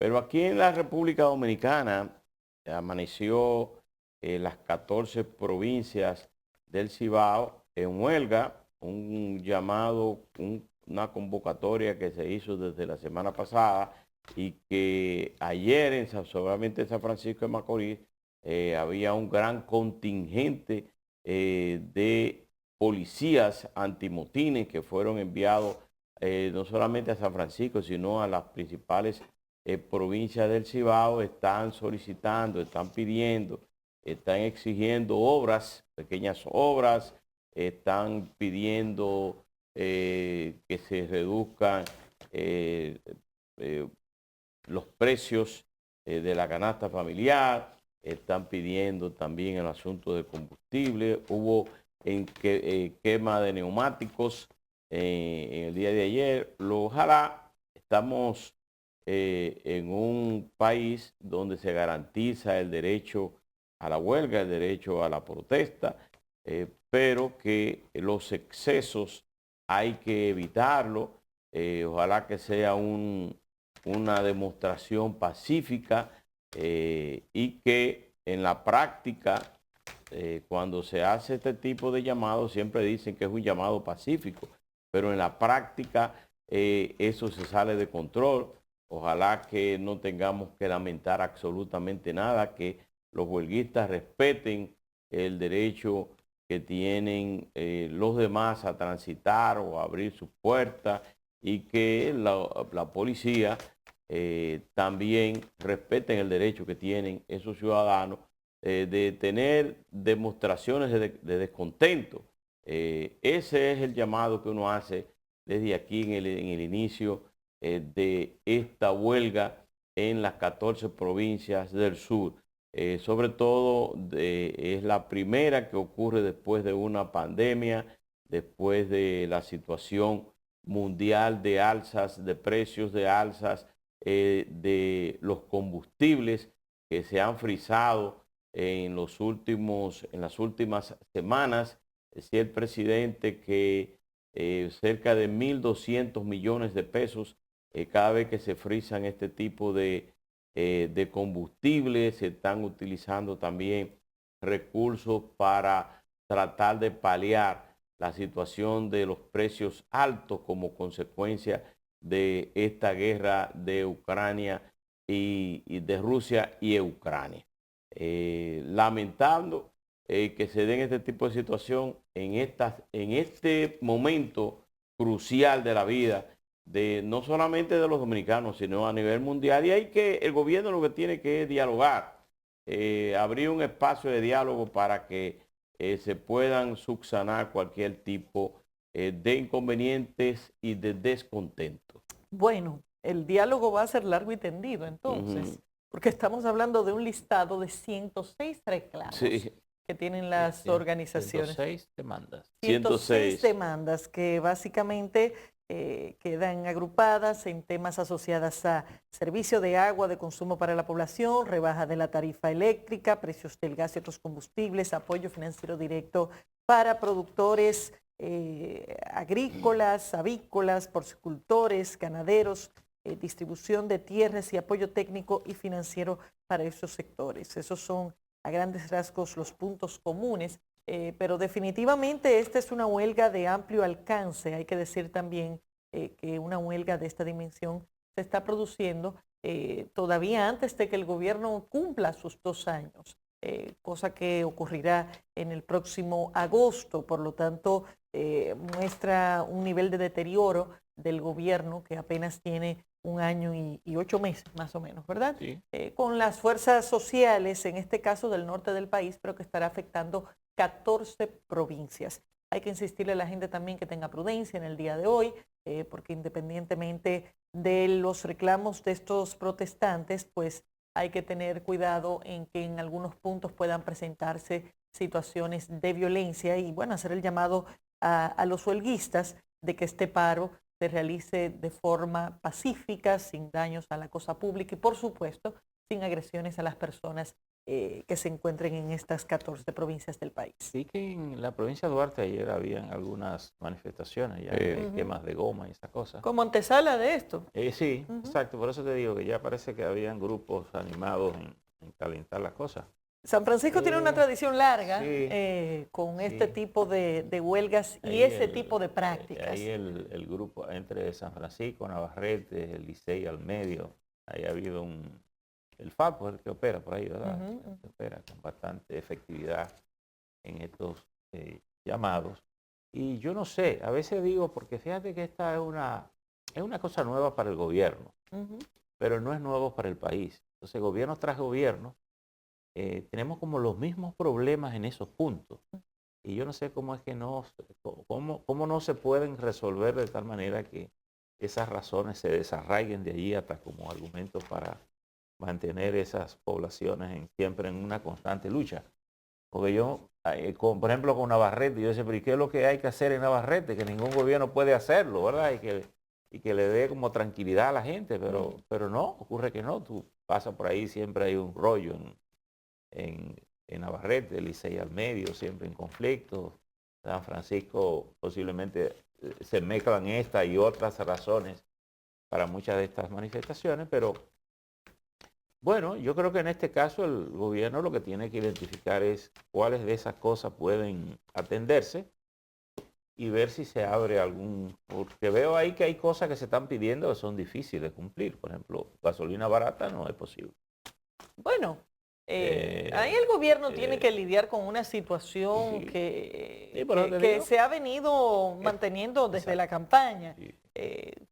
Pero aquí en la República Dominicana amaneció las 14 provincias del Cibao en huelga, un llamado, una convocatoria que se hizo desde la semana pasada y que ayer, solamente en San Francisco de Macorís, había un gran contingente de policías antimotines que fueron enviados no solamente a San Francisco, sino a las principales provincias del Cibao. Están solicitando, están pidiendo, están exigiendo obras, pequeñas obras, están pidiendo que se reduzcan eh, eh, los precios de la canasta familiar, están pidiendo también el asunto de combustible. Hubo quema de neumáticos en el día de ayer. Ojalá estamos en un país donde se garantiza el derecho a la huelga, el derecho a la protesta, pero que los excesos hay que evitarlo. Ojalá que sea una demostración pacífica y que en la práctica, cuando se hace este tipo de llamados, siempre dicen que es un llamado pacífico, pero en la práctica eso se sale de control. Ojalá que no tengamos que lamentar absolutamente nada, que los huelguistas respeten el derecho que tienen los demás a transitar o a abrir sus puertas, y que la policía también respeten el derecho que tienen esos ciudadanos de tener demostraciones de descontento. Ese es el llamado que uno hace desde aquí en el inicio de esta huelga en las 14 provincias del sur. Sobre todo es la primera que ocurre después de una pandemia, después de la situación mundial de alzas de precios, de alzas de los combustibles que se han frisado en las últimas semanas. Decía el presidente que cerca de 1.200 millones de pesos cada vez que se frisan este tipo de combustibles. Se están utilizando también recursos para tratar de paliar la situación de los precios altos como consecuencia de esta guerra de Ucrania y de Rusia y Ucrania. Lamentando que se den este tipo de situación en este momento crucial de la vida, no solamente de los dominicanos, sino a nivel mundial. Y el gobierno lo que tiene que es dialogar, abrir un espacio de diálogo para que se puedan subsanar cualquier tipo de inconvenientes y de descontento. Bueno, el diálogo va a ser largo y tendido entonces, porque estamos hablando de un listado de 106 reclamos Sí, que tienen las organizaciones. 106 demandas. 106 demandas que básicamente quedan agrupadas en temas asociados a servicio de agua de consumo para la población, rebaja de la tarifa eléctrica, precios del gas y otros combustibles, apoyo financiero directo para productores agrícolas, avícolas, porcicultores, ganaderos, distribución de tierras y apoyo técnico y financiero para esos sectores. Esos son a grandes rasgos los puntos comunes. Pero definitivamente esta es una huelga de amplio alcance. Hay que decir también que una huelga de esta dimensión se está produciendo todavía antes de que el gobierno cumpla sus 2 años, cosa que ocurrirá en el próximo agosto. Por lo tanto, muestra un nivel de deterioro del gobierno que apenas tiene 1 año y 8 meses, más o menos, ¿verdad? Sí. Con las fuerzas sociales, en este caso del norte del país, pero que estará afectando 14 provincias. Hay que insistirle a la gente también que tenga prudencia en el día de hoy, porque independientemente de los reclamos de estos protestantes, pues hay que tener cuidado en que en algunos puntos puedan presentarse situaciones de violencia y, bueno, hacer el llamado a los huelguistas de que este paro se realice de forma pacífica, sin daños a la cosa pública y, por supuesto, sin agresiones a las personas que se encuentren en estas 14 provincias del país. Sí que en la provincia de Duarte ayer habían algunas manifestaciones, ya quemas de goma y esas cosas. Como antesala de esto. Sí, exacto, por eso te digo que ya parece que habían grupos animados en calentar las cosas. San Francisco tiene una tradición larga sí, con este tipo de huelgas y ese tipo de prácticas. Ahí el grupo entre San Francisco, Navarrete, el Licey al medio, ahí ha habido el FAPO es el que opera por ahí, ¿verdad? Que opera con bastante efectividad en estos llamados. Y yo no sé, a veces digo, porque fíjate que esta es una cosa nueva para el gobierno, pero no es nuevo para el país. Entonces, gobierno tras gobierno, tenemos como los mismos problemas en esos puntos. Y yo no sé cómo es que cómo no se pueden resolver de tal manera que esas razones se desarraiguen de allí hasta como argumentos para mantener esas poblaciones siempre en una constante lucha. Porque yo, por ejemplo, con Navarrete, yo decía, pero ¿y qué es lo que hay que hacer en Navarrete? Que ningún gobierno puede hacerlo, ¿verdad? Y que le dé como tranquilidad a la gente, pero no, ocurre que no. Tú pasas por ahí, siempre hay un rollo en Navarrete, el Licey al medio, siempre en conflicto. San Francisco posiblemente se mezclan estas y otras razones para muchas de estas manifestaciones, pero bueno, yo creo que en este caso el gobierno lo que tiene que identificar es cuáles de esas cosas pueden atenderse y ver si se abre porque veo ahí que hay cosas que se están pidiendo que son difíciles de cumplir. Por ejemplo, gasolina barata no es posible. Bueno, ahí el gobierno tiene que lidiar con una situación que se ha venido manteniendo desde la campaña.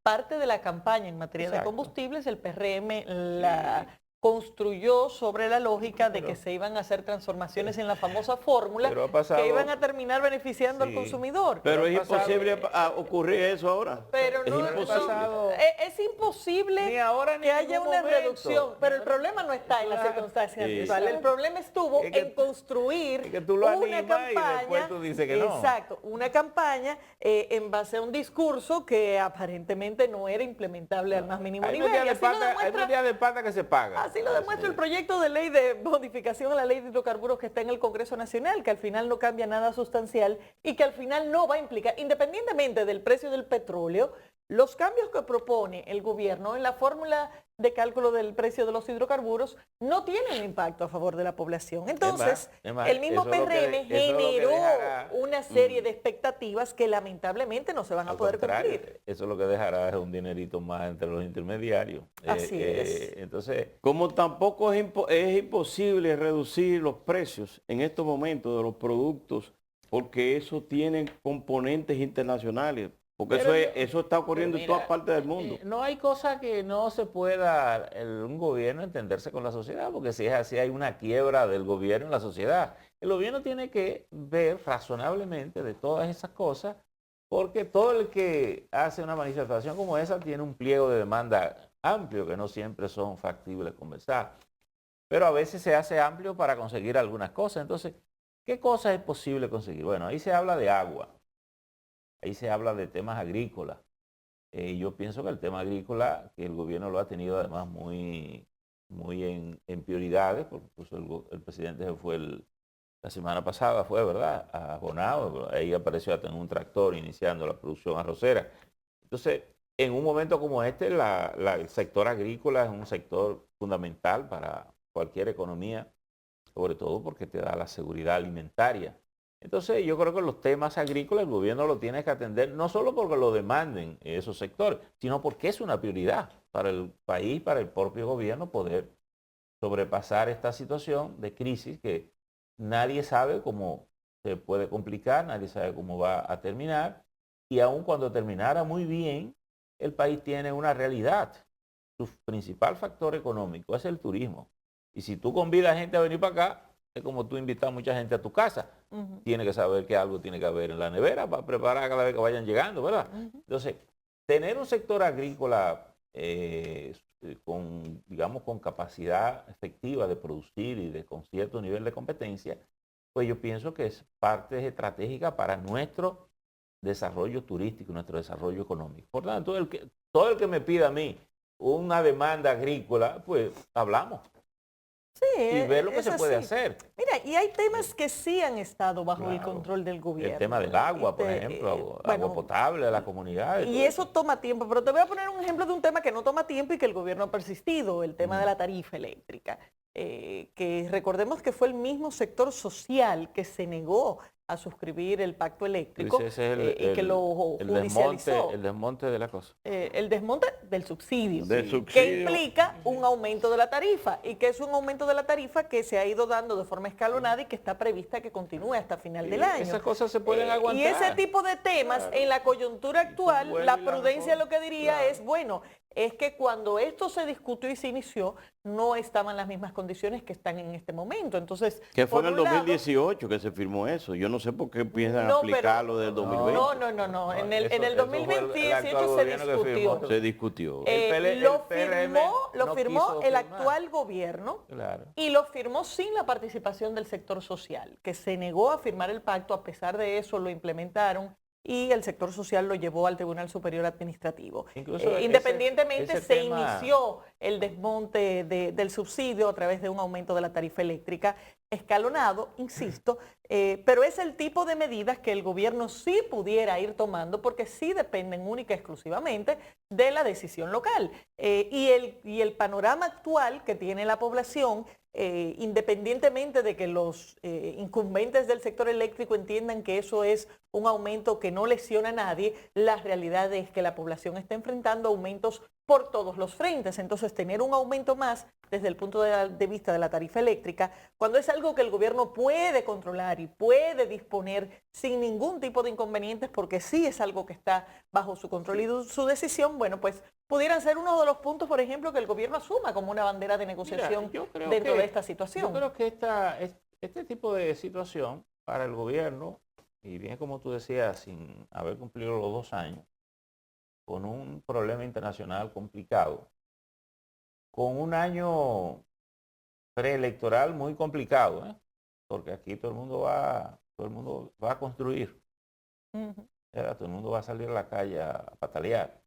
Parte de la campaña en materia de combustibles, el PRM la construyó sobre la lógica de que se iban a hacer transformaciones en la famosa fórmula que iban a terminar beneficiando al consumidor. Pero es imposible ocurrir eso ahora. Pero no, es imposible ni ahora, ni que haya una reducción. Pero el problema no está en las circunstancias actuales. El problema estuvo en construir una campaña. Y después tú dices que no. Exacto, una campaña en base a un discurso que aparentemente no era implementable al más mínimo nivel. Hay unos días de pata que se paga. Así lo demuestra el proyecto de ley de modificación a la ley de hidrocarburos que está en el Congreso Nacional, que al final no cambia nada sustancial y que al final no va a implicar, independientemente del precio del petróleo, los cambios que propone el gobierno en la fórmula de cálculo del precio de los hidrocarburos no tienen impacto a favor de la población. Entonces, el mismo PRM generó una serie de expectativas que lamentablemente no se van a poder cumplir. Eso es lo que dejará es un dinerito más entre los intermediarios. Así es. Entonces, como tampoco es imposible reducir los precios en estos momentos de los productos, porque eso tiene componentes internacionales. Porque eso está ocurriendo en todas partes del mundo. No hay cosa que no se pueda un gobierno entenderse con la sociedad, porque si es así hay una quiebra del gobierno en la sociedad. El gobierno tiene que ver razonablemente de todas esas cosas, porque todo el que hace una manifestación como esa tiene un pliego de demanda amplio, que no siempre son factibles conversar. Pero a veces se hace amplio para conseguir algunas cosas. Entonces, ¿qué cosas es posible conseguir? Bueno, ahí se habla de agua. Ahí se habla de temas agrícolas. Yo pienso que el tema agrícola, que el gobierno lo ha tenido además muy en prioridades, porque incluso el presidente se fue la semana pasada, ¿verdad? A Bonao, ahí apareció hasta en un tractor iniciando la producción arrocera. Entonces, en un momento como este, el sector agrícola es un sector fundamental para cualquier economía, sobre todo porque te da la seguridad alimentaria. Entonces yo creo que los temas agrícolas el gobierno lo tiene que atender, no solo porque lo demanden esos sectores, sino porque es una prioridad para el país, para el propio gobierno poder sobrepasar esta situación de crisis que nadie sabe cómo se puede complicar, nadie sabe cómo va a terminar, y aun cuando terminara muy bien, el país tiene una realidad. Su principal factor económico es el turismo. Y si tú convidas a gente a venir para acá, es como tú invitas a mucha gente a tu casa. Tiene que saber que algo tiene que haber en la nevera para preparar cada vez que vayan llegando, ¿verdad? Entonces, tener un sector agrícola con capacidad efectiva de producir con cierto nivel de competencia, pues yo pienso que es parte estratégica para nuestro desarrollo turístico, nuestro desarrollo económico. Por tanto, todo el que me pida a mí una demanda agrícola, pues hablamos. y ver lo que se puede hacer. Mira, y hay temas que sí han estado bajo el control del gobierno. El tema del agua, por ejemplo, agua potable de la comunidad. Y eso toma tiempo, pero te voy a poner un ejemplo de un tema que no toma tiempo y que el gobierno ha persistido, el tema de la tarifa eléctrica. Que recordemos que fue el mismo sector social que se negó a suscribir el pacto eléctrico y que lo judicializó. El desmonte de la cosa. El desmonte del subsidio, que implica un aumento de la tarifa y que es un aumento de la tarifa que se ha ido dando de forma escalonada y que está prevista que continúe hasta final del año. Esas cosas se pueden aguantar. Y ese tipo de temas, en la coyuntura actual, la prudencia lo que diría es, bueno, es que cuando esto se discutió y se inició, no estaban las mismas condiciones que están en este momento. Entonces, que fue en el 2018 que se firmó eso. Yo no sé por qué empiezan a aplicarlo del 2020. No. En el 2018 se discutió. Se discutió. Lo firmó el actual gobierno y lo firmó sin la participación del sector social, que se negó a firmar el pacto. A pesar de eso, lo implementaron y el sector social lo llevó al Tribunal Superior Administrativo. Independientemente se inició el desmonte del subsidio a través de un aumento de la tarifa eléctrica escalonado, insisto, pero es el tipo de medidas que el gobierno sí pudiera ir tomando porque sí dependen única y exclusivamente de la decisión local. Y el panorama actual que tiene la población, independientemente de que los incumbentes del sector eléctrico entiendan que eso es un aumento que no lesiona a nadie, la realidad es que la población está enfrentando aumentos por todos los frentes. Entonces, tener un aumento más desde el punto de vista de la tarifa eléctrica, cuando es algo que el gobierno puede controlar y puede disponer sin ningún tipo de inconvenientes, porque sí es algo que está bajo su control y su decisión, bueno, pues pudieran ser uno de los puntos, por ejemplo, que el gobierno asuma como una bandera de negociación dentro de esta situación. Yo creo que este tipo de situación para el gobierno, y bien como tú decías, sin haber cumplido los 2 años, con un problema internacional complicado, con un año preelectoral muy complicado, porque aquí todo el mundo va a construir, todo el mundo va a salir a la calle a patalear,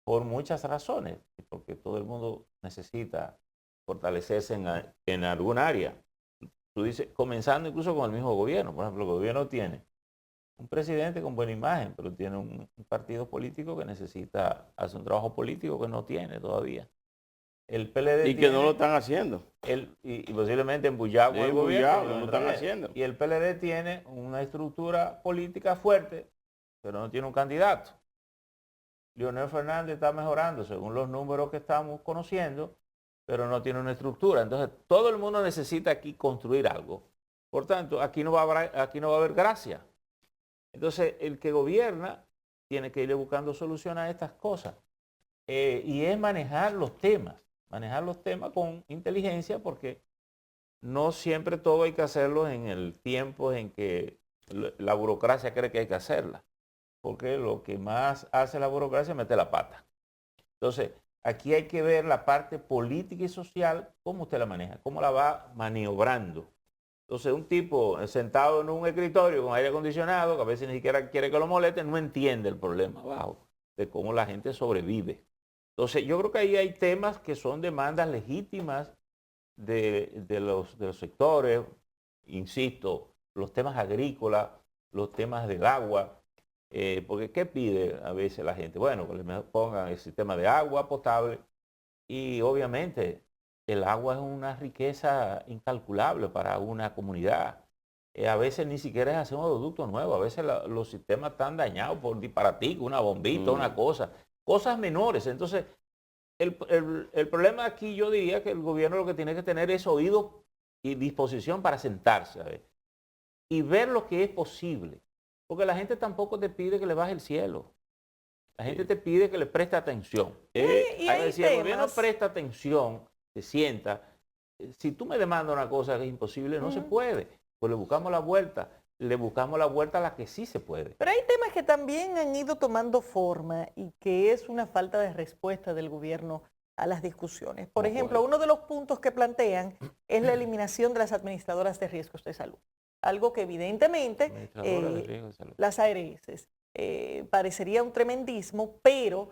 por muchas razones, porque todo el mundo necesita fortalecerse en algún área. Tú dices, comenzando incluso con el mismo gobierno. Por ejemplo, el gobierno tiene un presidente con buena imagen, pero tiene un partido político que necesita hacer un trabajo político que no tiene todavía. El PLD y que no lo están haciendo. Y posiblemente embullado con el gobierno. No lo están haciendo. Y el PLD tiene una estructura política fuerte, pero no tiene un candidato. Leonel Fernández está mejorando según los números que estamos conociendo, pero no tiene una estructura. Entonces, todo el mundo necesita aquí construir algo. Por tanto, aquí no va a haber gracia. Entonces, el que gobierna tiene que ir buscando soluciones a estas cosas. Y es manejar los temas con inteligencia, porque no siempre todo hay que hacerlo en el tiempo en que la burocracia cree que hay que hacerla. Porque lo que más hace la burocracia es meter la pata. Entonces, aquí hay que ver la parte política y social, cómo usted la maneja, cómo la va maniobrando. Entonces, un tipo sentado en un escritorio con aire acondicionado, que a veces ni siquiera quiere que lo moleste, no entiende el problema abajo de cómo la gente sobrevive. Entonces, yo creo que ahí hay temas que son demandas legítimas de los sectores, insisto, los temas agrícolas, los temas del agua. Porque ¿qué pide a veces la gente? Bueno, que le pongan el sistema de agua potable y obviamente el agua es una riqueza incalculable para una comunidad. A veces ni siquiera es hacer un aeroducto nuevo, a veces los sistemas están dañados por disparatico, una bombita, una cosa, cosas menores. Entonces, el problema aquí yo diría que el gobierno lo que tiene que tener es oído y disposición para sentarse a ver, y ver lo que es posible. Porque la gente tampoco te pide que le baje el cielo. La gente te pide que le preste atención. Si el gobierno presta atención, se sienta, si tú me demandas una cosa que es imposible, no se puede. Pues le buscamos la vuelta a la que sí se puede. Pero hay temas que también han ido tomando forma y que es una falta de respuesta del gobierno a las discusiones. Por ejemplo, uno de los puntos que plantean es la eliminación de las administradoras de riesgos de salud. Algo que evidentemente las ARS parecería un tremendismo, pero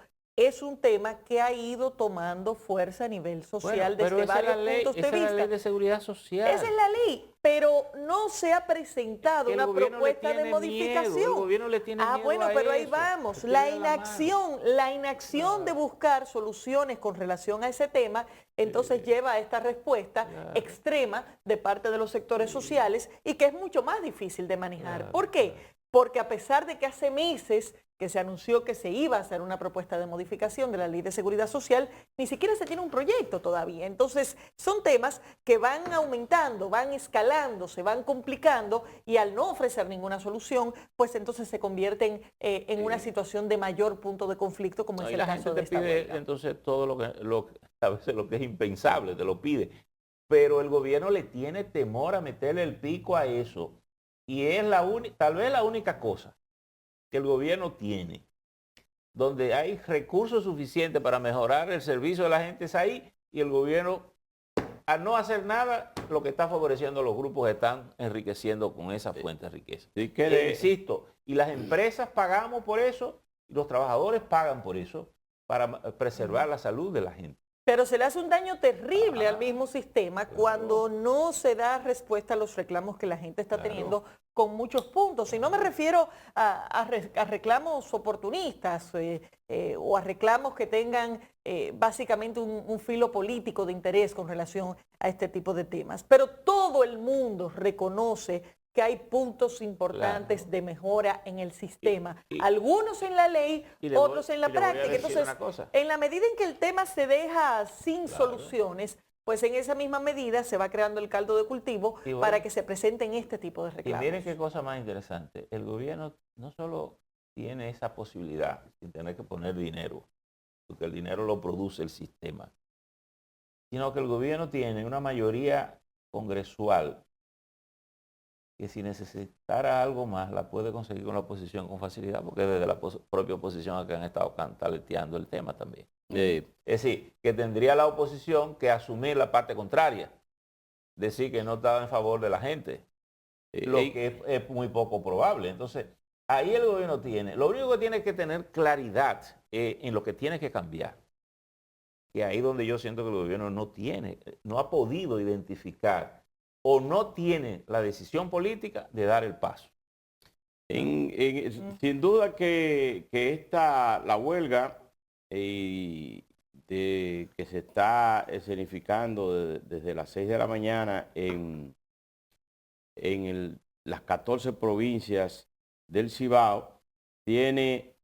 es un tema que ha ido tomando fuerza a nivel social desde varios puntos de vista. Esa es la ley de seguridad social. Esa es la ley, pero no se ha presentado una propuesta de modificación. El gobierno le tiene miedo bueno, a pero ahí eso. vamos. La inacción de buscar soluciones con relación a ese tema, entonces lleva a esta respuesta extrema de parte de los sectores sociales y que es mucho más difícil de manejar. ¿Por qué? Porque a pesar de que hace meses que se anunció que se iba a hacer una propuesta de modificación de la Ley de Seguridad Social, ni siquiera se tiene un proyecto todavía. Entonces, son temas que van aumentando, van escalando, se van complicando y al no ofrecer ninguna solución, pues entonces se convierten en una situación de mayor punto de conflicto, como es el caso de esta huelga. La gente te pide entonces todo a veces lo que es impensable, te lo pide. Pero el gobierno le tiene temor a meterle el pico a eso. Y es tal vez la única cosa que el gobierno tiene, donde hay recursos suficientes para mejorar el servicio de la gente, es ahí, y el gobierno, al no hacer nada, lo que está favoreciendo a los grupos están enriqueciendo con esa fuente de riqueza. Insisto, y las empresas pagamos por eso, y los trabajadores pagan por eso, para preservar la salud de la gente. Pero se le hace un daño terrible al mismo sistema cuando no se da respuesta a los reclamos que la gente está teniendo con muchos puntos. Y no me refiero a reclamos oportunistas o a reclamos que tengan básicamente un filo político de interés con relación a este tipo de temas. Pero todo el mundo reconoce que hay puntos importantes de mejora en el sistema, algunos en la ley, otros en la práctica. Entonces, en la medida en que el tema se deja sin soluciones, pues en esa misma medida se va creando el caldo de cultivo para que se presenten este tipo de reclamos. Y miren qué cosa más interesante, el gobierno no solo tiene esa posibilidad sin tener que poner dinero, porque el dinero lo produce el sistema, sino que el gobierno tiene una mayoría congresual que si necesitara algo más la puede conseguir con la oposición con facilidad, porque desde la propia oposición que han estado cantaleteando el tema también. Es decir, que tendría la oposición que asumir la parte contraria, decir que no estaba en favor de la gente, lo que es muy poco probable. Entonces, ahí el gobierno tiene, lo único que tiene que tener claridad en lo que tiene que cambiar, que ahí donde yo siento que el gobierno no ha podido identificar o no tiene la decisión política de dar el paso. Sin duda que la huelga que se está escenificando desde las 6 de la mañana en las 14 provincias del Cibao tiene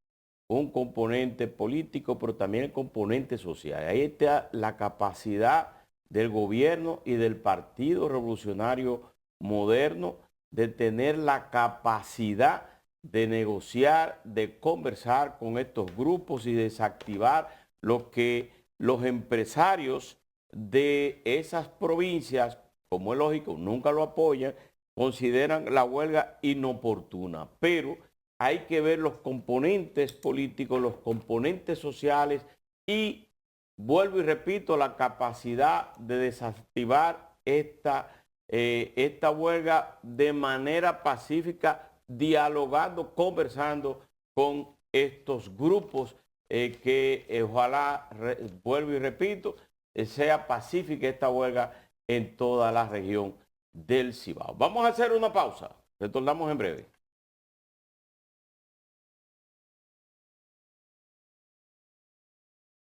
un componente político, pero también el componente social. Ahí está la capacidad del gobierno y del Partido Revolucionario Moderno de tener la capacidad de negociar, de conversar con estos grupos y desactivar lo que los empresarios de esas provincias, como es lógico, nunca lo apoyan, consideran la huelga inoportuna. Pero hay que ver los componentes políticos, los componentes sociales y vuelvo y repito, la capacidad de desactivar esta huelga de manera pacífica, dialogando, conversando con estos grupos que ojalá, vuelvo y repito, sea pacífica esta huelga en toda la región del Cibao. Vamos a hacer una pausa, retornamos en breve.